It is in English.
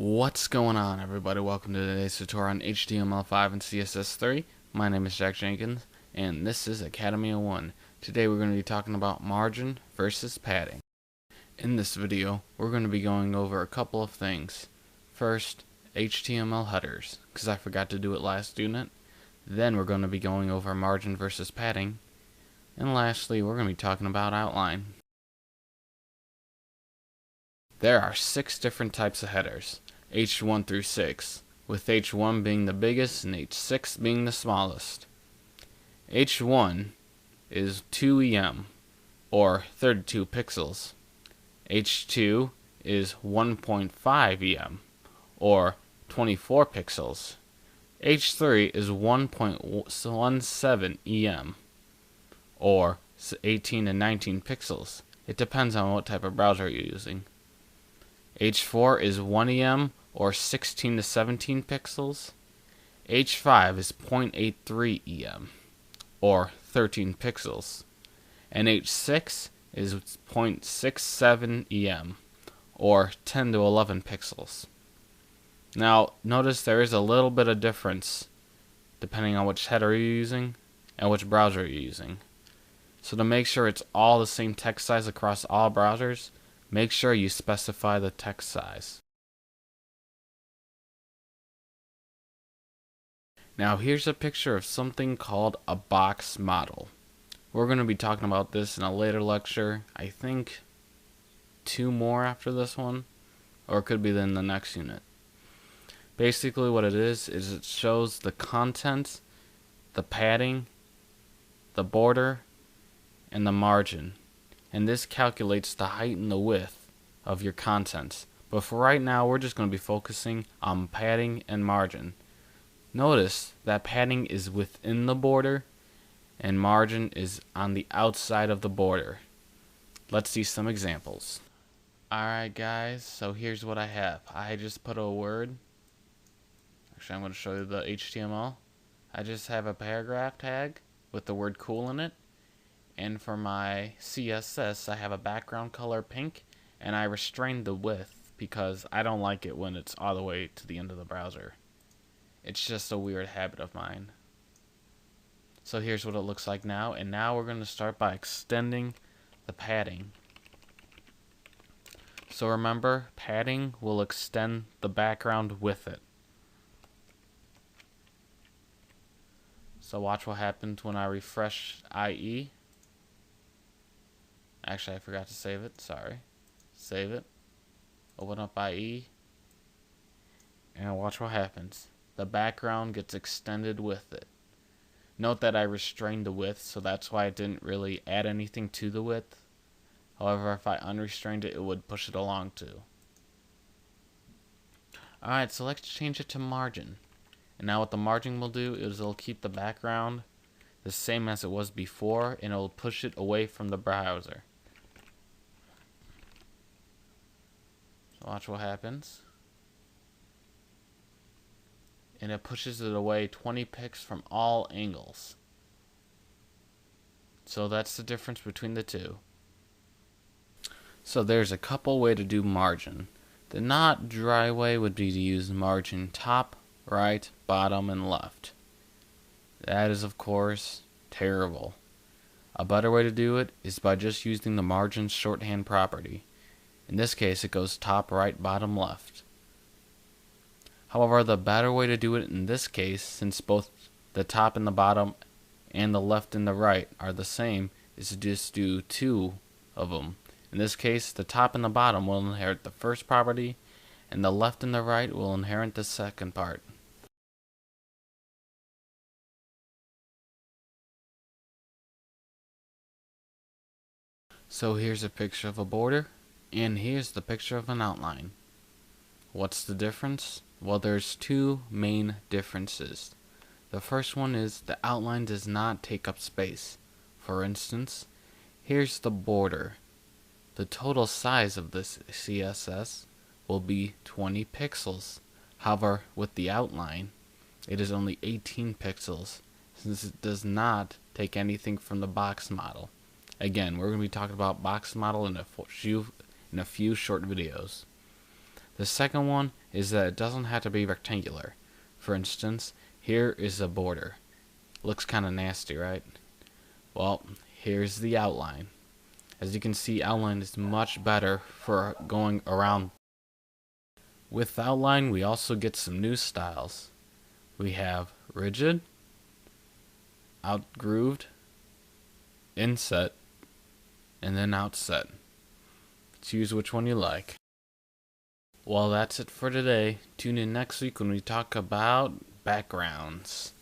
What's going on, everybody? Welcome to today's tutorial on HTML5 and CSS3. My name is Jack Jenkins, and this is Academy of One. Today we're going to be talking about margin versus padding. In this video, we're going to be going over a couple of things. First, HTML headers, because I forgot to do it last unit. Then we're going to be going over margin versus padding. And lastly, we're going to be talking about outline. There are 6 different types of headers, H1 through 6, with H1 being the biggest and H6 being the smallest. H1 is 2 EM, or 32 pixels. H2 is 1.5 EM, or 24 pixels. H3 is 1.17 EM, or 18 to 19 pixels. It depends on what type of browser you're using. H4 is 1 EM or 16 to 17 pixels. H5 is 0.83 EM or 13 pixels. And H6 is 0.67 EM or 10 to 11 pixels. Now, notice there is a little bit of difference depending on which header you're using and which browser you're using. So to make sure it's all the same text size across all browsers, make sure you specify the text size. Now here's a picture of something called a box model. We're going to be talking about this in a later lecture. I think 2 more after this one, or it could be in the next unit. Basically what it is it shows the content, the padding, the border, and the margin. And this calculates the height and the width of your content. But for right now, we're just going to be focusing on padding and margin. Notice that padding is within the border and margin is on the outside of the border. Let's see some examples. Alright guys, so here's what I have. I just put a word. Actually, I'm going to show you the HTML. I just have a paragraph tag with the word cool in it. And for my CSS, I have a background color pink, and I restrained the width because I don't like it when it's all the way to the end of the browser. It's just a weird habit of mine. So here's what it looks like now, and now we're going to start by extending the padding. So remember, padding will extend the background with it. So watch what happens when I refresh IE. Actually, I forgot to save it. Sorry. Save it. Open up IE. And watch what happens. The background gets extended with it. Note that I restrained the width, so that's why I didn't really add anything to the width. However, if I unrestrained it, it would push it along too. Alright, so let's change it to margin. And now what the margin will do is it'll keep the background the same as it was before, and it'll push it away from the browser. Watch what happens. And it pushes it away 20 pixels from all angles. So that's the difference between the two. So there's a couple ways to do margin. The not dry way would be to use margin top, right, bottom, and left. That is, of course, terrible. A better way to do it is by just using the margin shorthand property. In this case, it goes top, right, bottom, left. However, the better way to do it in this case, since both the top and the bottom and the left and the right are the same, is to just do 2 of them. In this case, the top and the bottom will inherit the first property, and the left and the right will inherit the second part. So here's a picture of a border. And here's the picture of an outline. What's the difference? Well, there's 2 main differences. The first one is the outline does not take up space. For instance, here's the border. The total size of this CSS will be 20 pixels. However, with the outline, it is only 18 pixels, since it does not take anything from the box model. Again, we're going to be talking about box model in a few short videos. The second one is that it doesn't have to be rectangular. For instance, here is a border. Looks kind of nasty, right? Well, here's the outline. As you can see, outline is much better for going around. With outline, we also get some new styles. We have rigid, outgrooved, inset, and then outset. Choose which one you like. Well, that's it for today. Tune in next week when we talk about backgrounds.